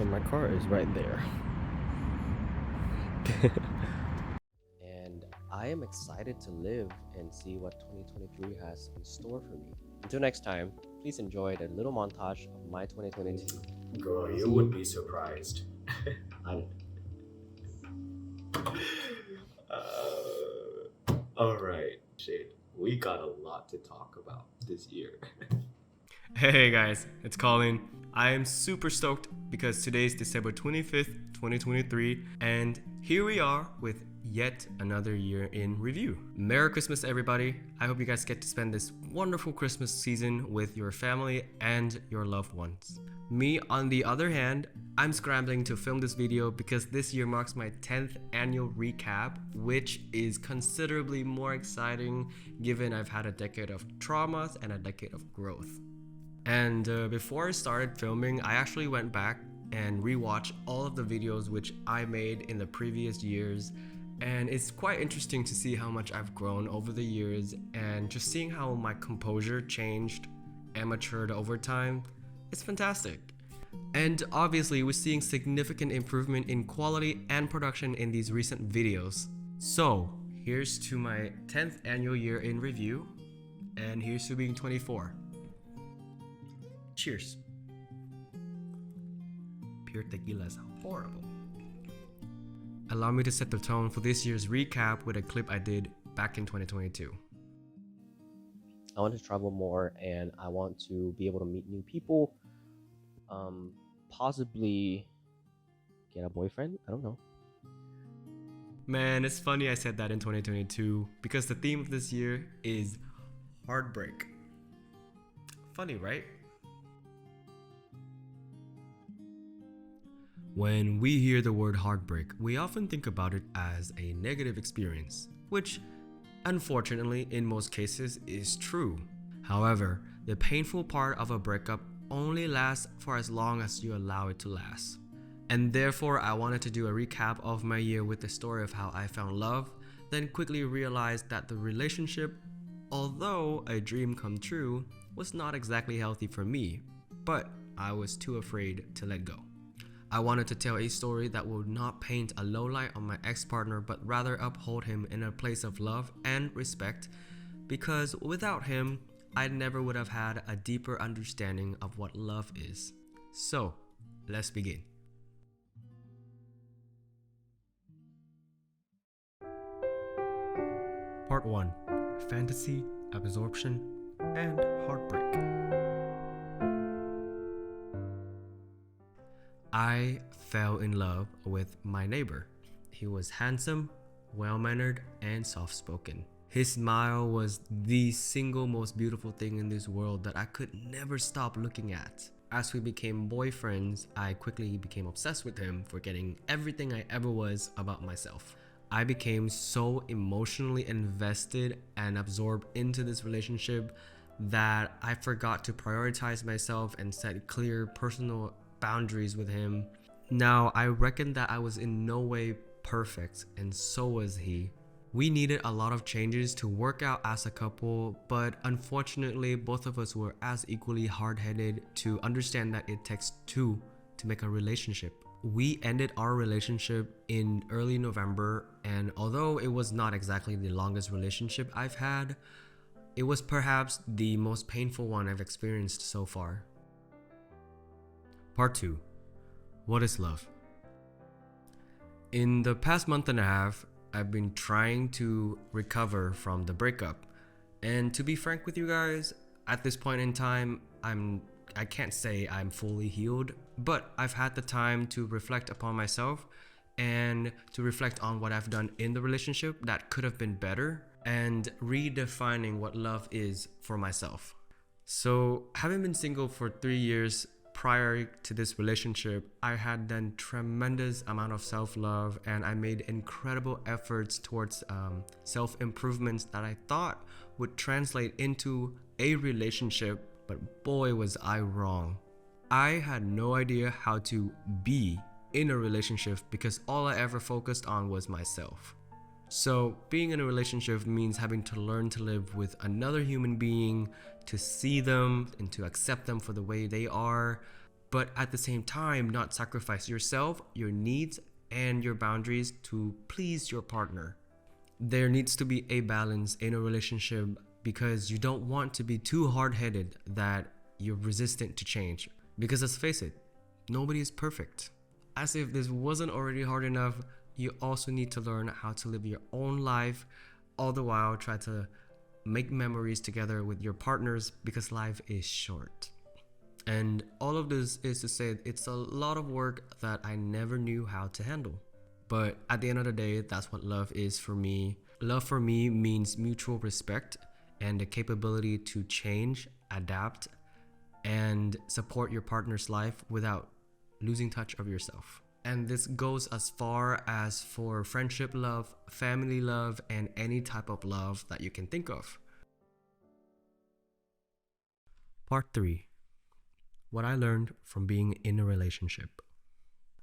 and my car is right there. And I am excited to live and see what 2023 has in store for me. Until next time, please enjoy the little montage of my 2022. Girl, you would be surprised. I, all right, Shade. We got a lot to talk about this year. Hey guys, it's Colin. I am super stoked because today is December 25th, 2023, and here we are with yet another year in review. Merry Christmas, everybody. I hope you guys get to spend this wonderful Christmas season with your family and your loved ones. Me, on the other hand, I'm scrambling to film this video because this year marks my 10th annual recap, which is considerably more exciting given I've had a decade of traumas and a decade of growth. And before I started filming, I actually went back and rewatched all of the videos which I made in the previous years, and it's quite interesting to see how much I've grown over the years and just seeing how my composure changed and matured over time. It's fantastic. And obviously we're seeing significant improvement in quality and production in these recent videos. So here's to my 10th annual year in review, and here's to being 24. Cheers. Pure tequila is horrible. Allow me to set the tone for this year's recap with a clip I did back in 2022. I want to travel more and I want to be able to meet new people, possibly get a boyfriend. I don't know. Man, it's funny I said that in 2022 because the theme of this year is heartbreak. Funny, right? When we hear the word heartbreak, we often think about it as a negative experience, which unfortunately in most cases is true. However, the painful part of a breakup only lasts for as long as you allow it to last. And therefore, I wanted to do a recap of my year with the story of how I found love, then quickly realized that the relationship, although a dream come true, was not exactly healthy for me, but I was too afraid to let go. I wanted to tell a story that would not paint a low light on my ex-partner, but rather uphold him in a place of love and respect, because without him, I never would have had a deeper understanding of what love is. So, let's begin. Part 1. Fantasy, Absorption, and Heartbreak. I fell in love with my neighbor. He was handsome, well-mannered, and soft-spoken. His smile was the single most beautiful thing in this world that I could never stop looking at. As we became boyfriends, I quickly became obsessed with him, forgetting everything I ever was about myself. I became so emotionally invested and absorbed into this relationship that I forgot to prioritize myself and set clear personal boundaries with him. Now, I reckon that I was in no way perfect, and so was he. We needed a lot of changes to work out as a couple, but unfortunately, both of us were as equally hard-headed to understand that it takes two to make a relationship. We ended our relationship in early November, and although it was not exactly the longest relationship I've had, it was perhaps the most painful one I've experienced so far. Part 2. What is love? In the past month and a half, I've been trying to recover from the breakup. And to be frank with you guys, at this point in time, I can't say I'm fully healed, but I've had the time to reflect upon myself and to reflect on what I've done in the relationship that could have been better and redefining what love is for myself. So, having been single for 3 years, prior to this relationship, I had done tremendous amount of self-love and I made incredible efforts towards self-improvements that I thought would translate into a relationship, but boy was I wrong. I had no idea how to be in a relationship because all I ever focused on was myself. So being in a relationship means having to learn to live with another human being, to see them and to accept them for the way they are. but at the same time, not sacrifice yourself, your needs, and your boundaries to please your partner. There needs to be a balance in a relationship because you don't want to be too hard-headed that you're resistant to change. Because let's face it, nobody is perfect. As if this wasn't already hard enough, you also need to learn how to live your own life, all the while try to make memories together with your partners because life is short. And all of this is to say it's a lot of work that I never knew how to handle. But at the end of the day, that's what love is for me. Love for me means mutual respect and the capability to change, adapt, and support your partner's life without losing touch of yourself. And this goes as far as for friendship love, family love, and any type of love that you can think of. Part 3. What I learned from being in a relationship.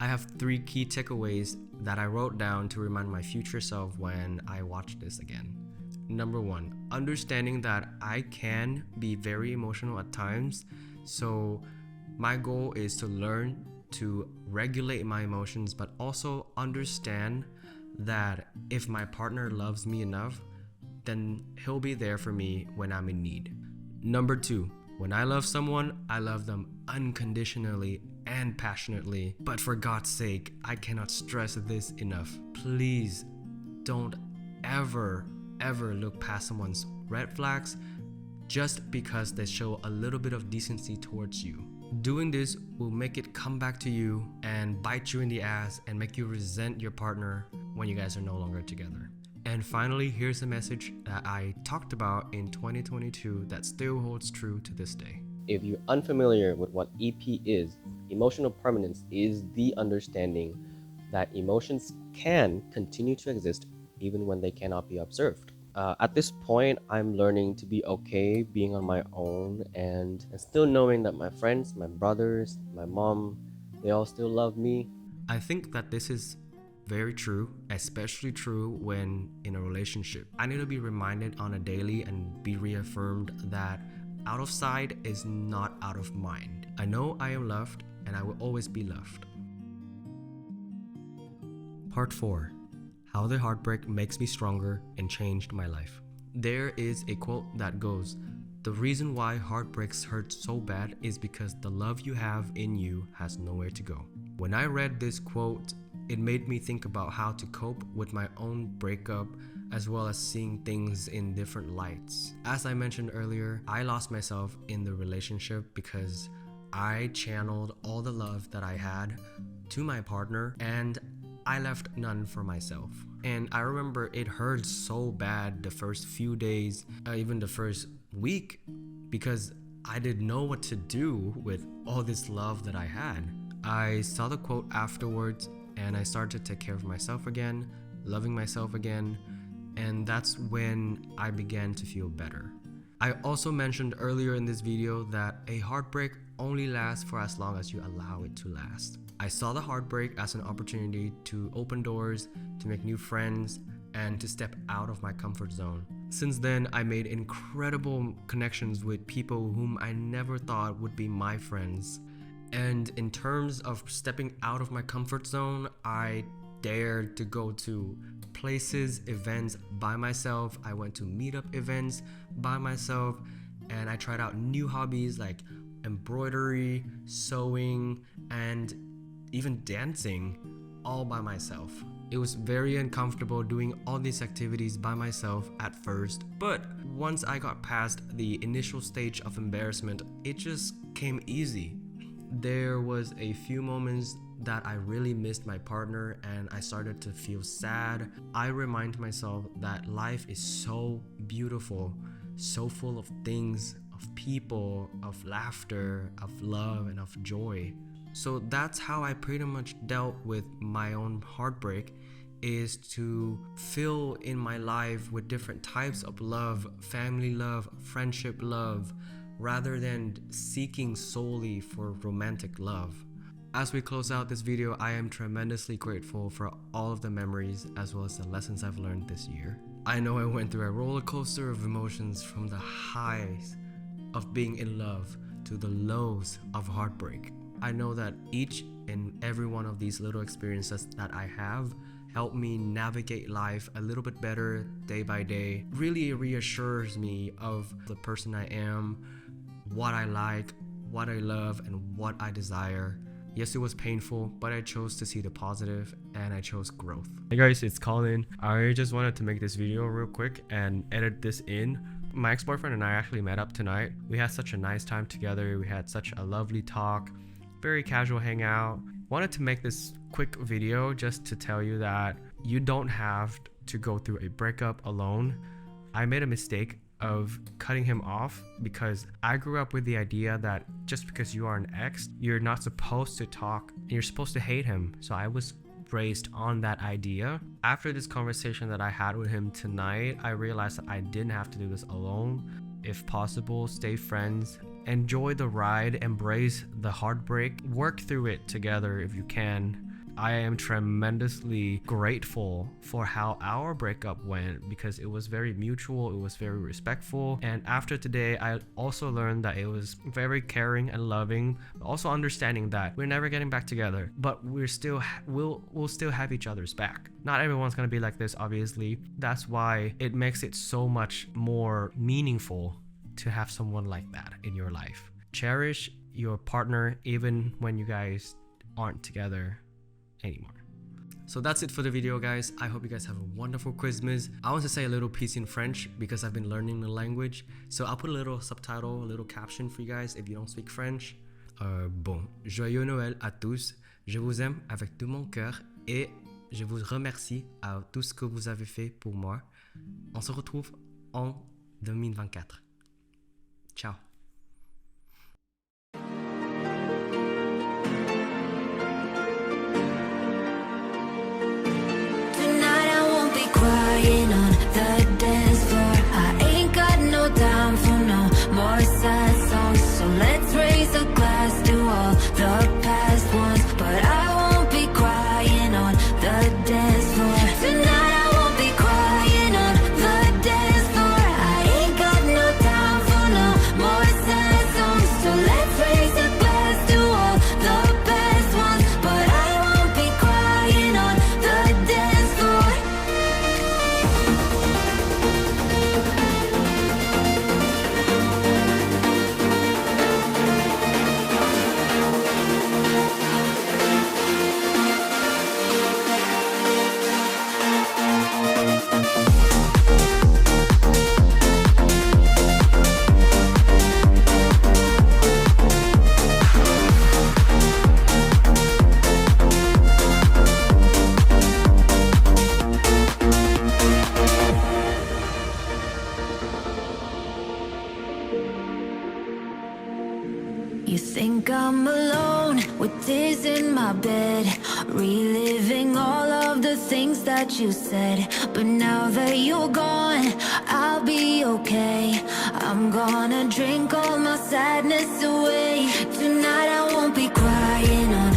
I have 3 key takeaways that I wrote down to remind my future self when I watch this again. Number 1, understanding that I can be very emotional at times, so my goal is to learn to regulate my emotions, but also understand that if my partner loves me enough, then he'll be there for me when I'm in need. Number 2, when I love someone, I love them unconditionally and passionately. But for God's sake, I cannot stress this enough. Please don't ever look past someone's red flags just because they show a little bit of decency towards you. Doing this will make it come back to you and bite you in the ass and make you resent your partner when you guys are no longer together. And finally, here's a message that I talked about in 2022 that still holds true to this day. If you're unfamiliar with what EP is, emotional permanence is the understanding that emotions can continue to exist even when they cannot be observed. At this point, I'm learning to be okay being on my own and still knowing that my friends, my brothers, my mom, they all still love me. I think that this is very true, especially true when in a relationship. I need to be reminded on a daily and be reaffirmed that out of sight is not out of mind. I know I am loved and I will always be loved. Part 4. How the heartbreak makes me stronger and changed my life. There is a quote that goes, "The reason why heartbreaks hurt so bad is because the love you have in you has nowhere to go." When I read this quote, it made me think about how to cope with my own breakup as well as seeing things in different lights. As I mentioned earlier, I lost myself in the relationship because I channeled all the love that I had to my partner and I left none for myself. And I remember it hurt so bad the first few days, even the first week, because I didn't know what to do with all this love that I had. I saw the quote afterwards and I started to take care of myself again, loving myself again, and that's when I began to feel better. I also mentioned earlier in this video that a heartbreak only lasts for as long as you allow it to last. I saw the heartbreak as an opportunity to open doors, to make new friends, and to step out of my comfort zone. Since then, I made incredible connections with people whom I never thought would be my friends. And in terms of stepping out of my comfort zone, I dared to go to places, events by myself. I went to meetup events by myself, and I tried out new hobbies like embroidery, sewing, and even dancing all by myself. It was very uncomfortable doing all these activities by myself at first, but once I got past the initial stage of embarrassment, it just came easy. There was a few moments that I really missed my partner and I started to feel sad. I remind myself that life is so beautiful, so full of things, of people, of laughter, of love, and of joy. So that's how I pretty much dealt with my own heartbreak, is to fill in my life with different types of love, family love, friendship love, rather than seeking solely for romantic love. As we close out this video, I am tremendously grateful for all of the memories as well as the lessons I've learned this year. I know I went through a roller coaster of emotions, from the highs of being in love to the lows of heartbreak. I know that each and every one of these little experiences that I have help me navigate life a little bit better day by day. Really reassures me of the person I am, what I like, what I love, and what I desire. Yes, it was painful, but I chose to see the positive and I chose growth. Hey guys, it's Colin. I just wanted to make this video real quick and edit this in. My ex-boyfriend and I actually met up tonight. We had such a nice time together. We had such a lovely talk, very casual hangout. Wanted to make this quick video just to tell you that you don't have to go through a breakup alone. I made a mistake of cutting him off because I grew up with the idea that just because you are an ex, you're not supposed to talk and you're supposed to hate him. So I was raised on that idea. After this conversation that I had with him tonight, I realized that I didn't have to do this alone. If possible, stay friends, enjoy the ride, embrace the heartbreak, work through it together if you can. I am tremendously grateful for how our breakup went because it was very mutual, it was very respectful, and after today I also learned that it was very caring and loving, but also understanding that we're never getting back together, but we'll still have each other's back. Not everyone's gonna be like this, obviously. That's why it makes it so much more meaningful to have someone like that in your life. Cherish your partner even when you guys aren't together anymore. So that's it for the video, guys. I hope you guys have a wonderful Christmas. I want to say a little piece in French because I've been learning the language, so I'll put a little subtitle, a little caption for you guys if you don't speak French. Bon, joyeux Noël à tous. Je vous aime avec tout mon cœur et je vous remercie à tout ce que vous avez fait pour moi. On se retrouve en 2024. Ciao. Crying on the dance floor. I ain't got no time for no more sad songs. So let's raise a glass to all the past ones. But I won't be crying on the dance floor. Tonight I won't be crying on the dance floor. I ain't got no time for no more sad songs. So let's raise a glass to all the past ones. But I won't be crying on the dance floor. You think I'm alone with tears in my bed, reliving all of the things that you said. But now that you're gone, I'll be okay. I'm gonna drink all my sadness away. Tonight I won't be crying on